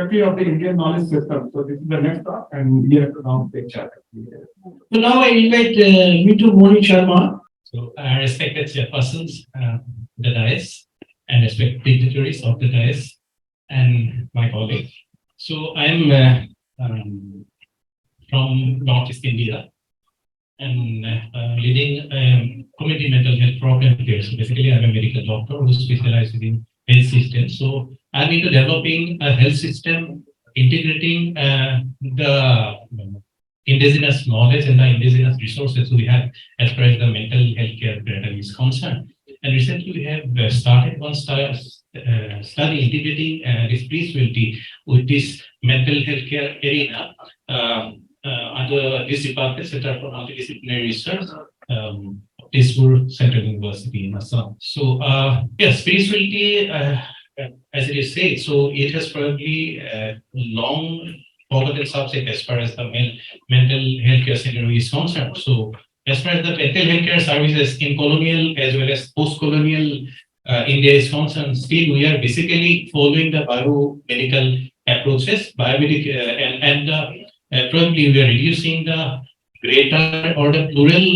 geography of the Indian knowledge system. So this is the next talk, and we have to now take charge. So now I invite Minto Moni Sharma. So respected chairpersons, the dais, and respected dignitaries of the dais, and my colleagues. So I am from Northeast India and leading community mental health program here. So basically, I'm a medical doctor who specializes in health systems. So I'm into developing a health system, integrating the indigenous knowledge and the indigenous resources we have as far as the mental health care pattern is concerned. And recently we have started one study integrating this spirituality with this mental health care arena under this department, Center for Multidisciplinary Research, Tesoor Central University in Assam. So yes, spirituality, as it is said, so it has probably long forgotten subject as far as the mental health care scenario is concerned. So as far as the mental health care services in colonial as well as post-colonial India is concerned, still we are basically following the biomedical approaches, biomedic, and probably we are reducing the greater or the plural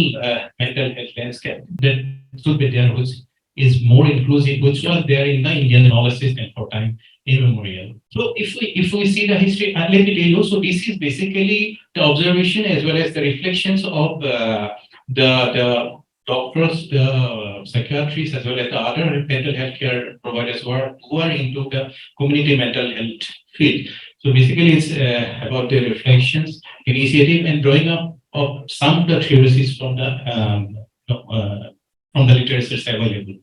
mental health landscape that should be there, which is more inclusive, which was there in the Indian knowledge system for time immemorial. So if we see the history, let me tell you, so this is basically the observation as well as the reflections of the doctors, the psychiatrists, as well as the other mental health care providers who are into the community mental health field. So basically, it's about the reflections, initiative, and drawing up of some of the theories from the literature available.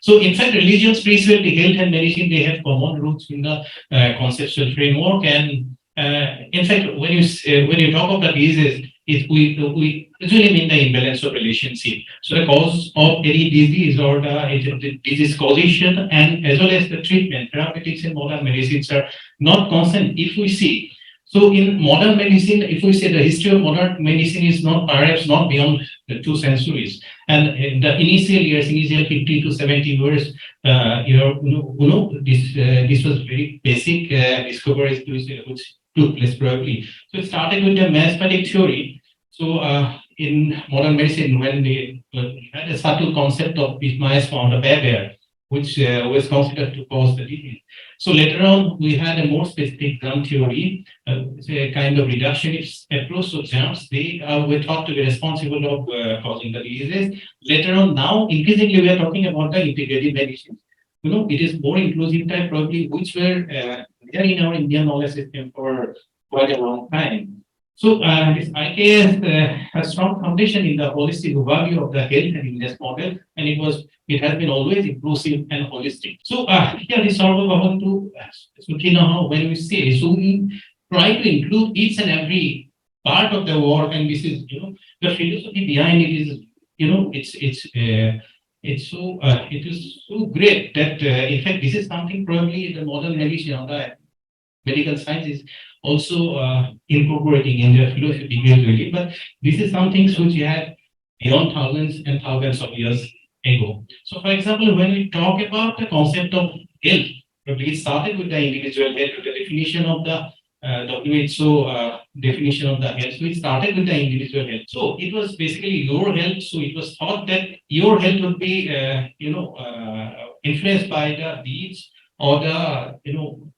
So in fact, religion, spirituality, health, and medicine, they have common roots in the conceptual framework. And in fact, when you talk of the diseases, we usually mean the imbalance of relationship. So the cause of any disease or the disease causation and as well as the treatment, therapeutics in modern medicines are not constant. If we see, so in modern medicine, if we say the history of modern medicine is perhaps not beyond the 2 centuries, and in the initial years, initial 50 to 70 years, this was very basic discoveries which took place probably. So it started with the mathematic theory. So in modern medicine, when they had a subtle concept of miasma on the barrier, which was considered to cause the disease. So later on, we had a more specific germ theory, a kind of reductionist approach. So germs, they were thought to be responsible of causing the diseases. Later on, now increasingly we are talking about the integrative medicine. It is more inclusive type probably, which were there in our Indian knowledge system for quite a long time. So this IKS has strong foundation in the holistic overview of the health and illness model, and it has been always inclusive and holistic. So here is sort of about to when we say, so we try to include each and every part of the work, and this is the philosophy behind it is it is so great that in fact this is something probably the modern medicine or the medical science is also incorporating in their philosophy usually, but this is something which we had beyond thousands and thousands of years ago. So for example, when we talk about the concept of health, it started with the individual health, with the definition of the WHO definition of the health. So it started with the individual health. So it was basically your health. So it was thought that your health would be, influenced by the needs or the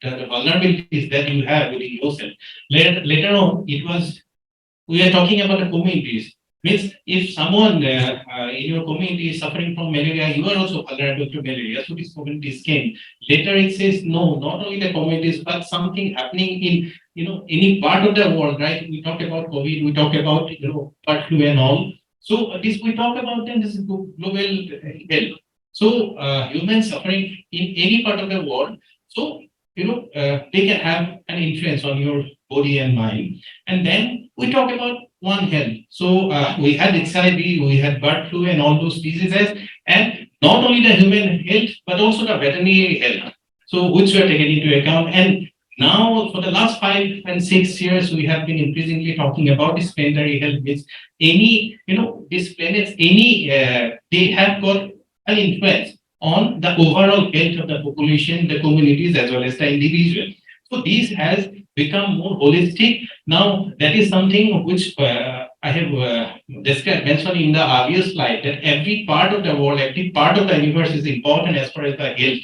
vulnerabilities that you have within yourself. Later on, we are talking about the communities. Means if someone in your community is suffering from malaria, you are also vulnerable to malaria. So these communities came. Later it says no, not only the communities, but something happening in any part of the world, right? We talk about COVID, we talk about bird flu and all. So this we talk about then this is global health. So humans suffering in any part of the world, so they can have an influence on your body and mind. And then we talk about one health. So we had HIV, we had bird flu and all those diseases, and not only the human health, but also the veterinary health. So which were taken into account. And now for the last 5 and 6 years, we have been increasingly talking about this planetary health, which these planets, they have got an influence on the overall health of the population, the communities, as well as the individual. So this has become more holistic. Now that is something which I have described, mentioned in the earlier slide, that every part of the world, every part of the universe is important as far as the health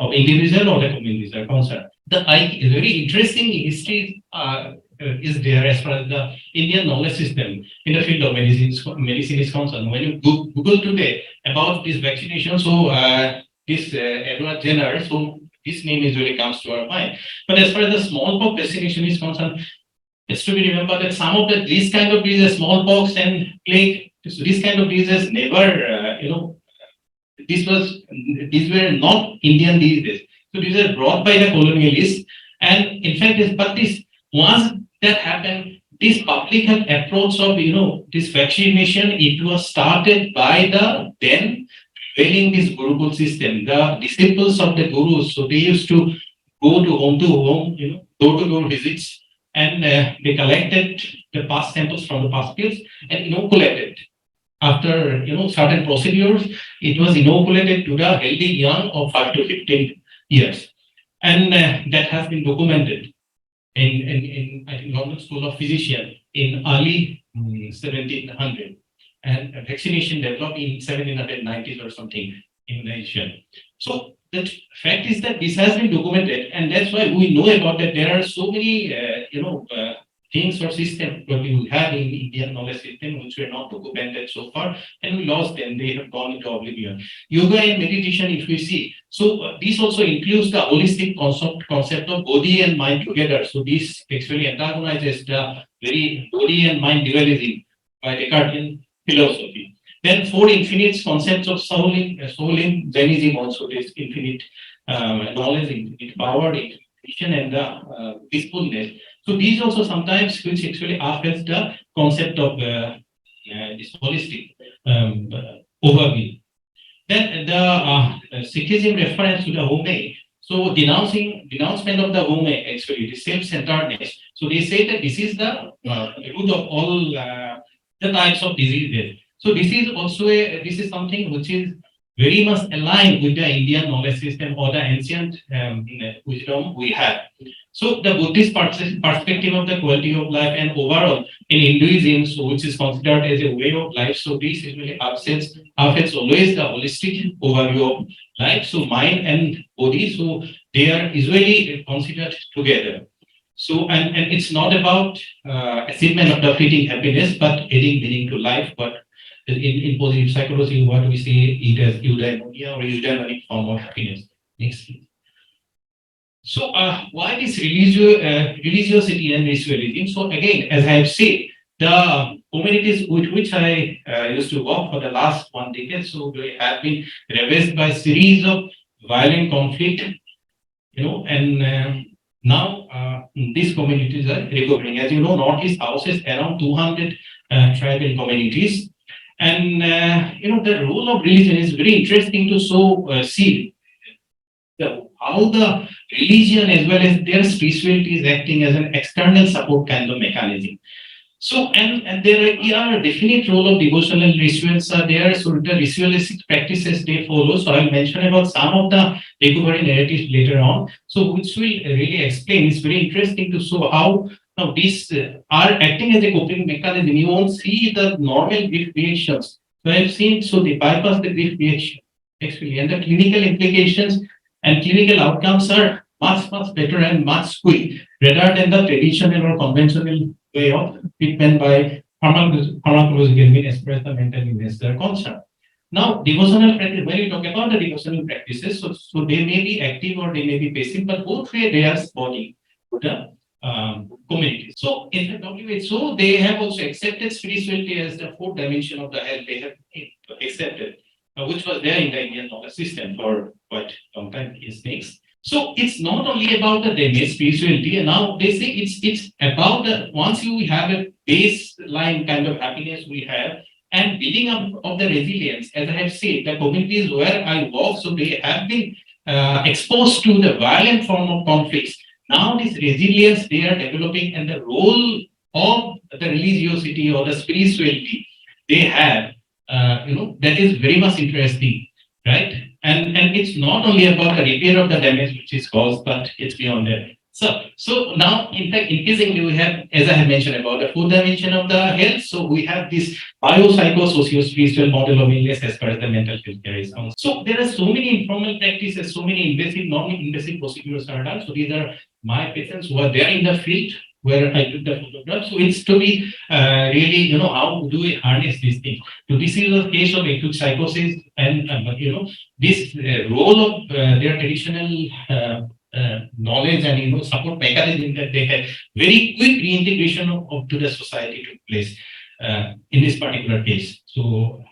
of individual or the communities are concerned. The very interesting history is there as far as the Indian knowledge system in the field of medicine is concerned. When you Google today about this vaccination, so this Edward Jenner, so this name usually comes to our mind. But as far as the smallpox vaccination is concerned, it's to be remembered that some of these kind of diseases, smallpox and plague, so these kind of diseases never, these were not Indian diseases. So these are brought by the colonialists. And in fact, once that happened, this public health approach of this vaccination, it was started by the then prevailing this Gurukul system, the disciples of the gurus. So they used to go to home, door-to-door visits, and they collected the past samples from the past pills and inoculated. After certain procedures, it was inoculated to the healthy young of 5 to 15 years, and that has been documented in I think London School of Physicians in early 1700, and vaccination developed in 1790s or something in Asia. So the fact is that this has been documented, and that's why we know about that. There are so many things or systems that we have in Indian knowledge system which were not documented so far, and we lost them. They have gone into oblivion. Yoga and meditation, if we see, so this also includes the holistic concept of body and mind together. So this actually antagonizes the very body and mind dualism by Descartes philosophy. Then four infinite concepts of soul in Jainism also, this infinite knowledge, infinite power, infinite vision, and the peacefulness. So these also sometimes which actually affects the concept of this holistic overview. Then the Sikhism reference to the home, so denouncement of the home, actually the self-centeredness. So they say that this is the root of all the types of diseases. So this is also this is something which is very much aligned with the Indian knowledge system or the ancient wisdom we have. So the Buddhist perspective of the quality of life and overall in Hinduism, so which is considered as a way of life, so this usually affects always the holistic overview of life. So mind and body, so they are usually considered together. So and it's not about achievement of the fleeting happiness, but adding meaning to life. But in positive psychology, what we say it as eudaimonia or eudaimonic form of happiness. Next, please. So why this religiosity and ritualism? So again, as I have said, the communities with which I used to work for the last 1 decade, so they have been ravaged by a series of violent conflict, and now these communities are recovering. As you know, Northeast houses around 200 tribal communities. And the role of religion is very interesting to see how the religion as well as their spirituality is acting as an external support kind of mechanism. So and there are a definite role of devotional rituals are there. So the ritualistic practices they follow. So I'll mention about some of the recovery narratives later on. So which will really explain. It's very interesting to show how now these are acting as a coping mechanism. You won't see the normal grief reactions. So I've seen, so they bypass the grief reaction actually, and the clinical implications and clinical outcomes are much better and much quick rather than the traditional or conventional way of treatment by pharmacological means as far as the mental illness are concerned. Now, devotional practice, when you talk about the devotional practices, so they may be active or they may be passive, but both way they are supporting the communities. So in the WHO, they have also accepted spirituality as the fourth dimension of the health. They have accepted, which was there in the Indian knowledge system for quite a long time. Is next. So it's not only about the damage spirituality, and now they say it's about the once you have a baseline kind of happiness we have, and building up of the resilience. As I have said, the communities where I work, so they have been exposed to the violent form of conflicts. Now this resilience they are developing, and the role of the religiosity or the spirituality they have, that is very much interesting, right? And it's not only about the repair of the damage which is caused, but it's beyond that. So now, in fact, increasingly we have, as I have mentioned, about the fourth dimension of the health. So we have this biopsycho-socio-spiritual model of illness as far as the mental health care is concerned. So there are so many informal practices, so many invasive, non-invasive procedures are done. So these are my patients who are there in the field where I took the photograph. So it's to be really, how do we harness these things? So this is a case of acute psychosis, and this role of their traditional knowledge and support mechanism that they have, very quick reintegration of to the society took place in this particular case. So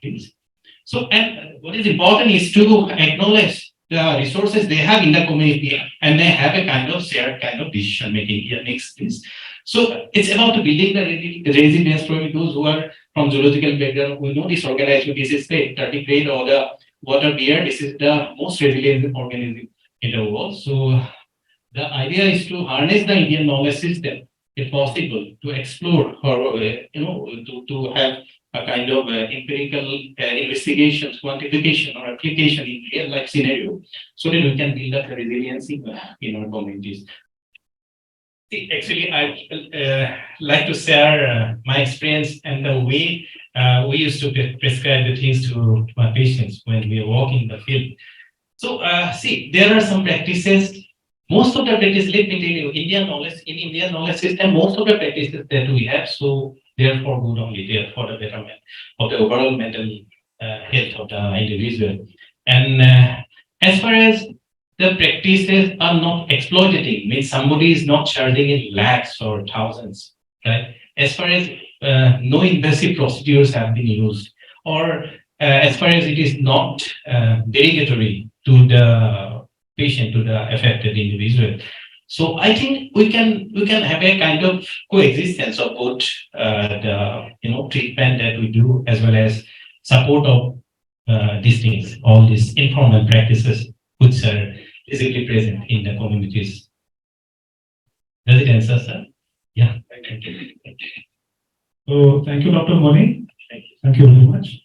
and what is important is to acknowledge the resources they have in the community, and they have a kind of shared kind of decision making here next this. So it's about building the resilience for those who are from zoological background. We know this organism, this is the tardigrade or the water bear. This is the most resilient organism in the world. So the idea is to harness the Indian knowledge system, if possible, to explore or to have a kind of empirical investigations, quantification, or application in real life scenario, so that we can build up the resiliency in our communities. Actually, I like to share my experience and the way we used to prescribe the things to my patients when we walk in the field. So, there are some practices. Most of the practices, let me tell you, Indian knowledge system, most of the practices that we have, so therefore good only, they are for the betterment of the overall mental health of the individual. And as far as the practices are not exploitative, means somebody is not charging in lakhs or thousands, right? As far as no invasive procedures have been used, or as far as it is not derogatory to the patient, to the affected individual. So I think we can have a kind of coexistence of both the treatment that we do as well as support of these things, all these informal practices which are physically present in the communities. Does it answer, sir? Yeah. So thank you, Dr. Moni. Thank you. Thank you very much.